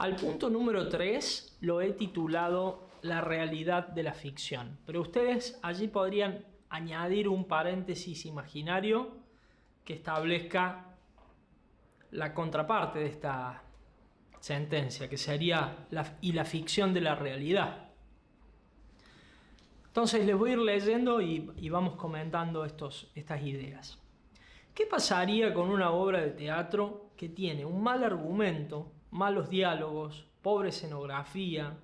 Al punto número 3 lo he titulado La realidad de la ficción, pero ustedes allí podrían añadir un paréntesis imaginario que establezca la contraparte de esta sentencia, que sería la ficción de la realidad. Entonces les voy a ir leyendo y vamos comentando estas ideas. ¿Qué pasaría con una obra de teatro que tiene un mal argumento, malos diálogos, pobre escenografía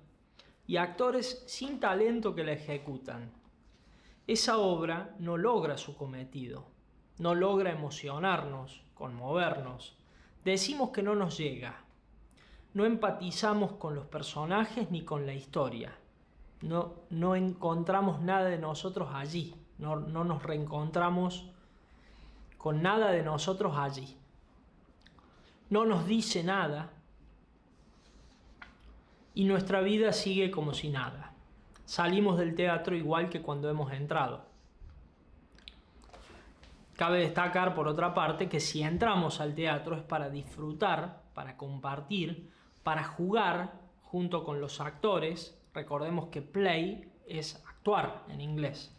y actores sin talento que la ejecutan? Esa obra no logra su cometido, no logra emocionarnos, conmovernos. Decimos que no nos llega. No empatizamos con los personajes ni con la historia. No encontramos nada de nosotros allí. No nos reencontramos con nada de nosotros allí. No nos dice nada y nuestra vida sigue como si nada. Salimos del teatro igual que cuando hemos entrado. Cabe destacar, por otra parte, que si entramos al teatro es para disfrutar, para compartir, para jugar junto con los actores. Recordemos que play es actuar en inglés.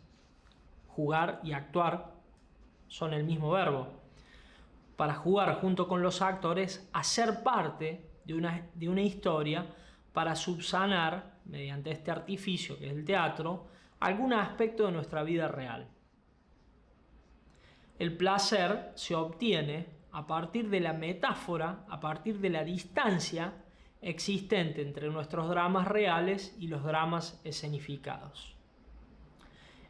Jugar y actuar son el mismo verbo. Para jugar junto con los actores, a ser parte de una historia para subsanar, mediante este artificio que es el teatro, algún aspecto de nuestra vida real. El placer se obtiene a partir de la metáfora, a partir de la distancia existente entre nuestros dramas reales y los dramas escenificados.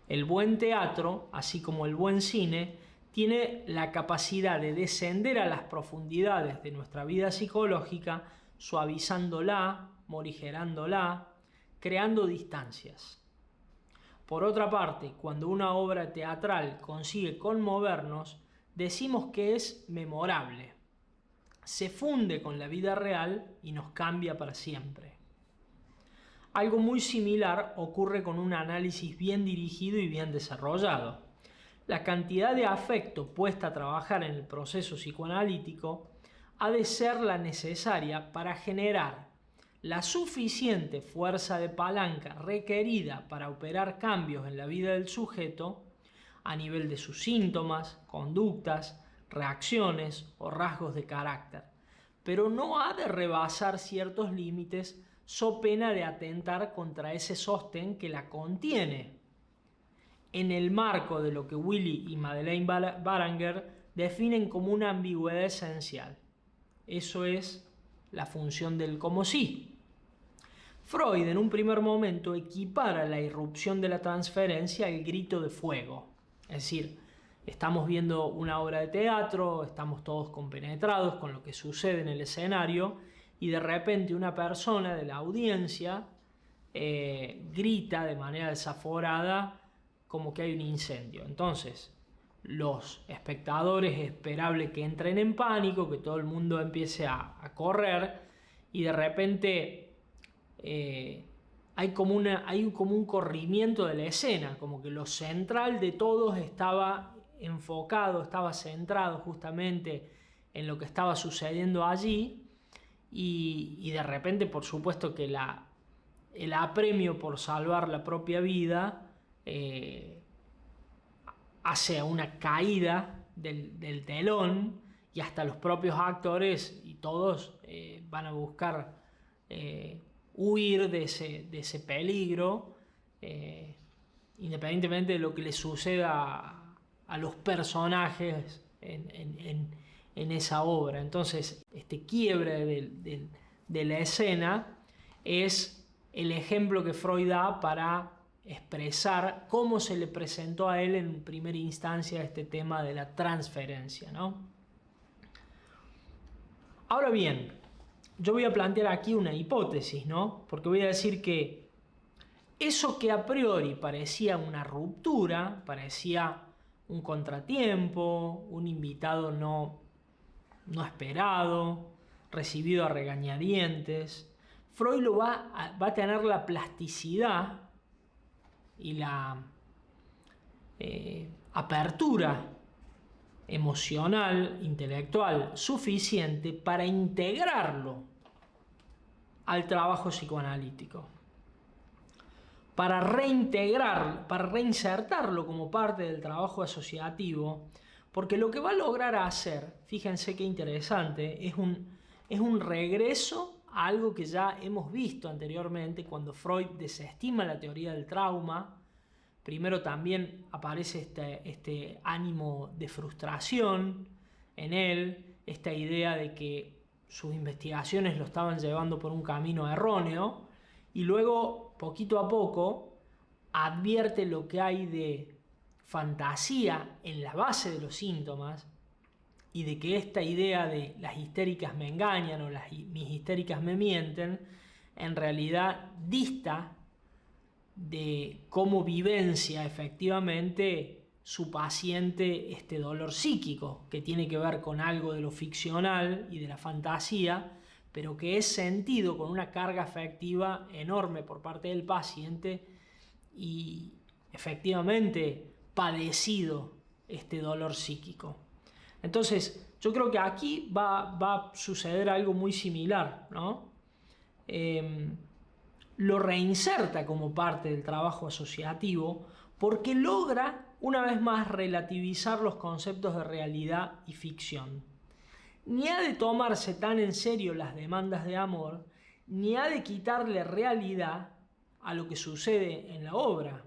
El buen teatro, así como el buen cine, tiene la capacidad de descender a las profundidades de nuestra vida psicológica, suavizándola, morigerándola, creando distancias. Por otra parte, cuando una obra teatral consigue conmovernos, decimos que es memorable. Se funde con la vida real y nos cambia para siempre. Algo muy similar ocurre con un análisis bien dirigido y bien desarrollado. La cantidad de afecto puesta a trabajar en el proceso psicoanalítico ha de ser la necesaria para generar la suficiente fuerza de palanca requerida para operar cambios en la vida del sujeto a nivel de sus síntomas, conductas, reacciones o rasgos de carácter, pero no ha de rebasar ciertos límites so pena de atentar contra ese sostén que la contiene, en el marco de lo que Willy y Madeleine Baranger definen como una ambigüedad esencial. Eso es la función del como si. Freud en un primer momento equipara la irrupción de la transferencia al grito de fuego. Es decir, estamos viendo una obra de teatro, estamos todos compenetrados con lo que sucede en el escenario y de repente una persona de la audiencia grita de manera desaforada como que hay un incendio. Entonces, los espectadores es esperable que entren en pánico, que todo el mundo empiece a correr y de repente hay como un corrimiento de la escena, como que lo central de todos estaba enfocado, estaba centrado justamente en lo que estaba sucediendo allí y de repente, por supuesto que el apremio por salvar la propia vida hace una caída del telón y hasta los propios actores y todos van a buscar huir de ese peligro, independientemente de lo que le suceda a los personajes en esa obra. Entonces, este quiebre de la escena es el ejemplo que Freud da para expresar cómo se le presentó a él en primera instancia este tema de la transferencia, ¿no? Ahora bien, yo voy a plantear aquí una hipótesis, ¿no? Porque voy a decir que eso que a priori parecía una ruptura, parecía un contratiempo, un invitado no esperado, recibido a regañadientes, Freud va a tener la plasticidad y la apertura emocional, intelectual suficiente para integrarlo al trabajo psicoanalítico, para reinsertarlo como parte del trabajo asociativo, porque lo que va a lograr hacer, fíjense qué interesante, es un regreso a algo que ya hemos visto anteriormente cuando Freud desestima la teoría del trauma. Primero también aparece este ánimo de frustración en él, esta idea de que sus investigaciones lo estaban llevando por un camino erróneo, y luego, poquito a poco, advierte lo que hay de fantasía en la base de los síntomas y de que esta idea de las histéricas me engañan o mis histéricas me mienten, en realidad dista de cómo vivencia efectivamente su paciente este dolor psíquico, que tiene que ver con algo de lo ficcional y de la fantasía, pero que es sentido con una carga afectiva enorme por parte del paciente y efectivamente padecido este dolor psíquico. Entonces, yo creo que aquí va a suceder algo muy similar, ¿no? Lo reinserta como parte del trabajo asociativo porque logra una vez más relativizar los conceptos de realidad y ficción. Ni ha de tomarse tan en serio las demandas de amor, ni ha de quitarle realidad a lo que sucede en la obra.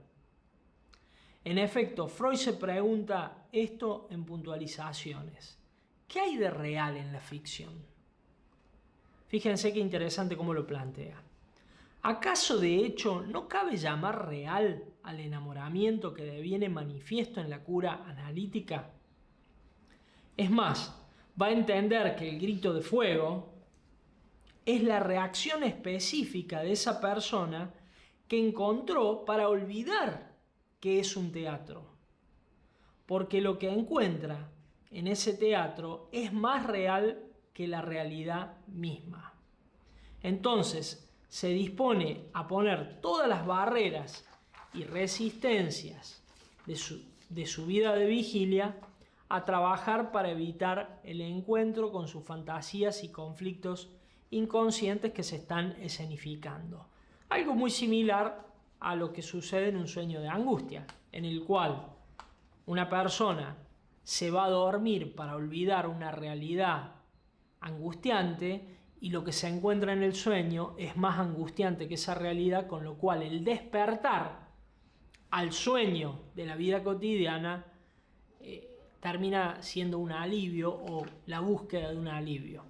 En efecto, Freud se pregunta esto en puntualizaciones. ¿Qué hay de real en la ficción? Fíjense qué interesante cómo lo plantea. ¿Acaso de hecho no cabe llamar real al enamoramiento que deviene manifiesto en la cura analítica? Es más, va a entender que el grito de fuego es la reacción específica de esa persona que encontró para olvidar que es un teatro, porque lo que encuentra en ese teatro es más real que la realidad misma. Entonces, se dispone a poner todas las barreras y resistencias de su vida de vigilia a trabajar para evitar el encuentro con sus fantasías y conflictos inconscientes que se están escenificando. Algo muy similar a lo que sucede en un sueño de angustia, en el cual una persona se va a dormir para olvidar una realidad angustiante y lo que se encuentra en el sueño es más angustiante que esa realidad, con lo cual el despertar al sueño de la vida cotidiana termina siendo un alivio o la búsqueda de un alivio.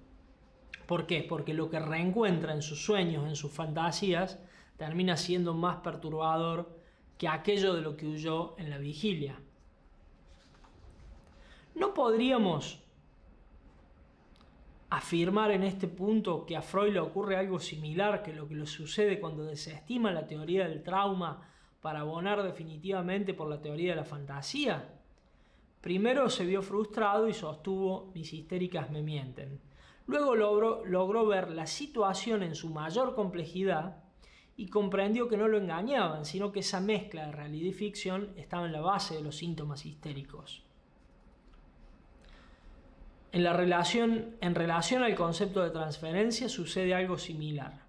¿Por qué? Porque lo que reencuentra en sus sueños, en sus fantasías, termina siendo más perturbador que aquello de lo que huyó en la vigilia. ¿No podríamos afirmar en este punto que a Freud le ocurre algo similar que lo que le sucede cuando desestima la teoría del trauma para abonar definitivamente por la teoría de la fantasía? Primero se vio frustrado y sostuvo mis histéricas me mienten. Luego logró ver la situación en su mayor complejidad y comprendió que no lo engañaban, sino que esa mezcla de realidad y ficción estaba en la base de los síntomas histéricos. En relación al concepto de transferencia sucede algo similar.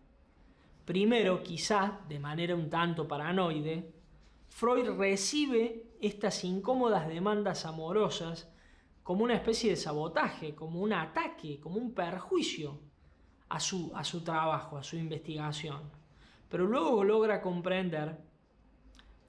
Primero, quizá de manera un tanto paranoide, Freud recibe estas incómodas demandas amorosas como una especie de sabotaje, como un ataque, como un perjuicio a su trabajo, a su investigación. Pero luego logra comprender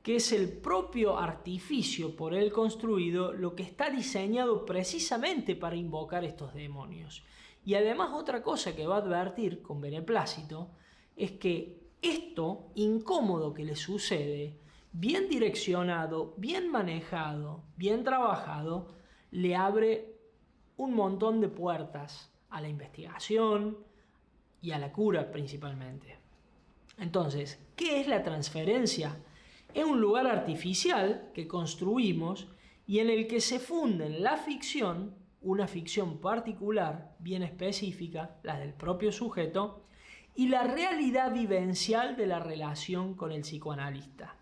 que es el propio artificio por él construido lo que está diseñado precisamente para invocar estos demonios. Y además otra cosa que va a advertir con beneplácito es que esto incómodo que le sucede, bien direccionado, bien manejado, bien trabajado, le abre un montón de puertas a la investigación y a la cura principalmente. Entonces, ¿qué es la transferencia? Es un lugar artificial que construimos y en el que se funden la ficción, una ficción particular, bien específica, la del propio sujeto, y la realidad vivencial de la relación con el psicoanalista.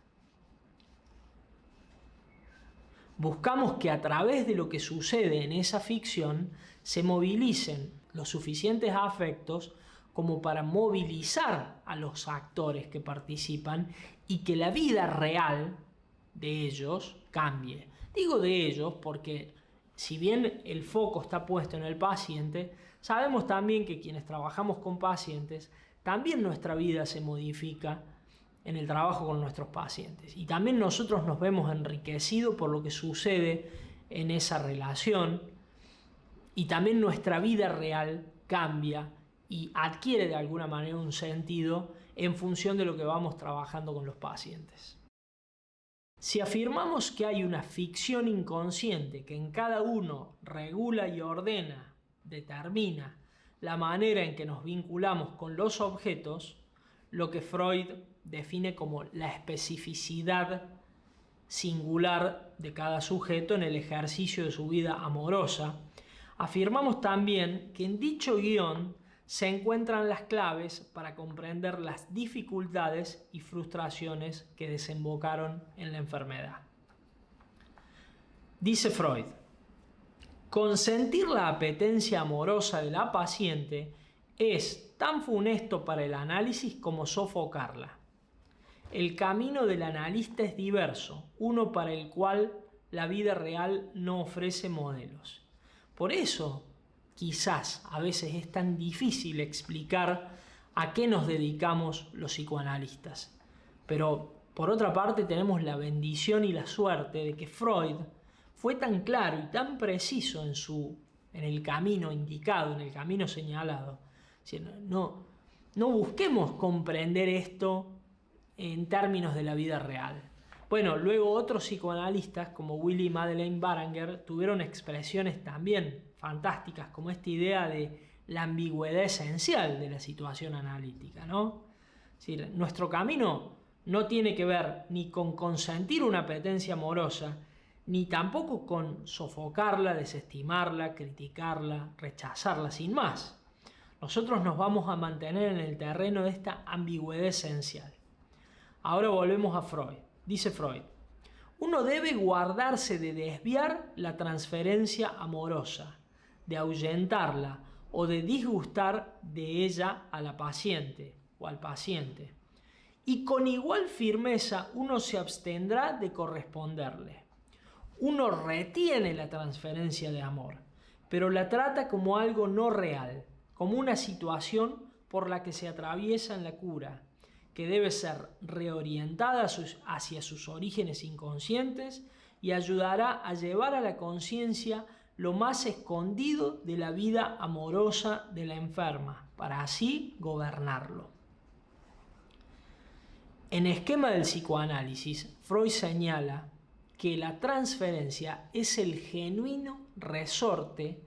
Buscamos que a través de lo que sucede en esa ficción se movilicen los suficientes afectos como para movilizar a los actores que participan y que la vida real de ellos cambie. Digo de ellos porque si bien el foco está puesto en el paciente, sabemos también que quienes trabajamos con pacientes, también nuestra vida se modifica en el trabajo con nuestros pacientes. Y también nosotros nos vemos enriquecidos por lo que sucede en esa relación. Y también nuestra vida real cambia y adquiere de alguna manera un sentido en función de lo que vamos trabajando con los pacientes. Si afirmamos que hay una ficción inconsciente que en cada uno regula y ordena, determina la manera en que nos vinculamos con los objetos, lo que Freud define como la especificidad singular de cada sujeto en el ejercicio de su vida amorosa, afirmamos también que en dicho guión se encuentran las claves para comprender las dificultades y frustraciones que desembocaron en la enfermedad. Dice Freud, consentir la apetencia amorosa de la paciente es tan funesto para el análisis como sofocarla. El camino del analista es diverso, uno para el cual la vida real no ofrece modelos. Por eso, quizás a veces es tan difícil explicar a qué nos dedicamos los psicoanalistas. Pero, por otra parte, tenemos la bendición y la suerte de que Freud fue tan claro y tan preciso en el camino indicado, en el camino señalado. No busquemos comprender esto en términos de la vida real. Bueno, luego otros psicoanalistas como Willy y Madeleine Baranger tuvieron expresiones también fantásticas como esta idea de la ambigüedad esencial de la situación analítica, ¿no? Es decir, nuestro camino no tiene que ver ni con consentir una apetencia amorosa, ni tampoco con sofocarla, desestimarla, criticarla, rechazarla, sin más. Nosotros nos vamos a mantener en el terreno de esta ambigüedad esencial. Ahora volvemos a Freud. Dice Freud, uno debe guardarse de desviar la transferencia amorosa, de ahuyentarla o de disgustar de ella a la paciente o al paciente. Y con igual firmeza uno se abstendrá de corresponderle. Uno retiene la transferencia de amor, pero la trata como algo no real, como una situación por la que se atraviesa en la cura, que debe ser reorientada hacia sus orígenes inconscientes y ayudará a llevar a la conciencia lo más escondido de la vida amorosa de la enferma, para así gobernarlo. En Esquema del psicoanálisis, Freud señala que la transferencia es el genuino resorte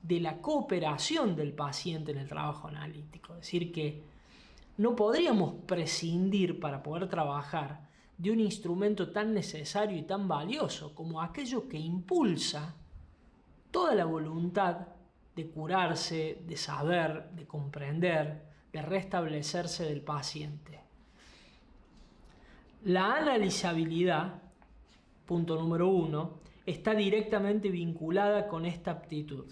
de la cooperación del paciente en el trabajo analítico. Es decir, que no podríamos prescindir para poder trabajar de un instrumento tan necesario y tan valioso como aquello que impulsa toda la voluntad de curarse, de saber, de comprender, de restablecerse del paciente. La analizabilidad, punto número 1, está directamente vinculada con esta aptitud.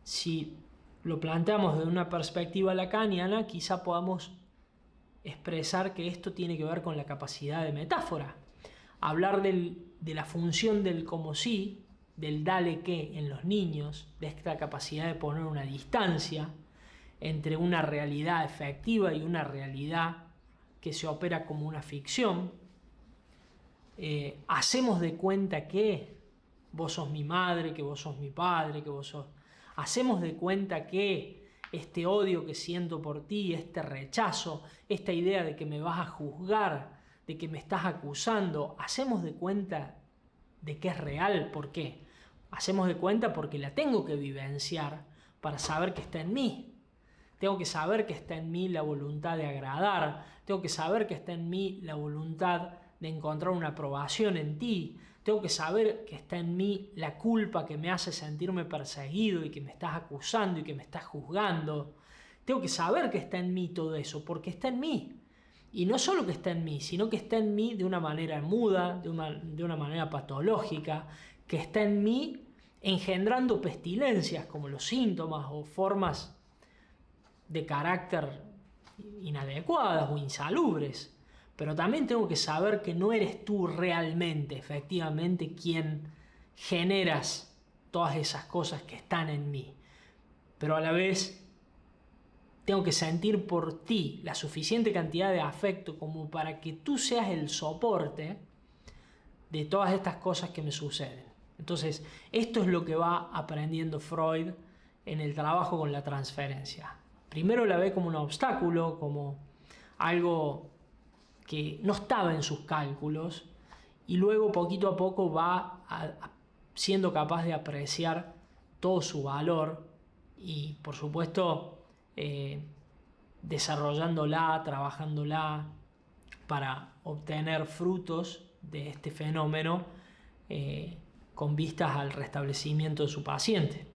Si lo planteamos desde una perspectiva lacaniana, quizá podamos expresar que esto tiene que ver con la capacidad de metáfora. Hablar de la función del como si, del dale que en los niños, de esta capacidad de poner una distancia entre una realidad efectiva y una realidad que se opera como una ficción. Hacemos de cuenta que vos sos mi madre, que vos sos mi padre, que vos sos... Hacemos de cuenta que este odio que siento por ti, este rechazo, esta idea de que me vas a juzgar, de que me estás acusando, hacemos de cuenta de que es real. ¿Por qué? Hacemos de cuenta porque la tengo que vivenciar para saber que está en mí. Tengo que saber que está en mí la voluntad de agradar. Tengo que saber que está en mí la voluntad de encontrar una aprobación en ti. Tengo que saber que está en mí la culpa que me hace sentirme perseguido y que me estás acusando y que me estás juzgando. Tengo que saber que está en mí todo eso, porque está en mí. Y no solo que está en mí, sino que está en mí de una manera muda, de una manera patológica, que está en mí engendrando pestilencias como los síntomas o formas de carácter inadecuadas o insalubres, pero también tengo que saber que no eres tú realmente, efectivamente, quien generas todas esas cosas que están en mí, pero a la vez tengo que sentir por ti la suficiente cantidad de afecto como para que tú seas el soporte de todas estas cosas que me suceden. Entonces, esto es lo que va aprendiendo Freud en el trabajo con la transferencia. Primero la ve como un obstáculo, como algo que no estaba en sus cálculos, y luego poquito a poco va siendo capaz de apreciar todo su valor y, por supuesto, desarrollándola, trabajándola para obtener frutos de este fenómeno con vistas al restablecimiento de su paciente.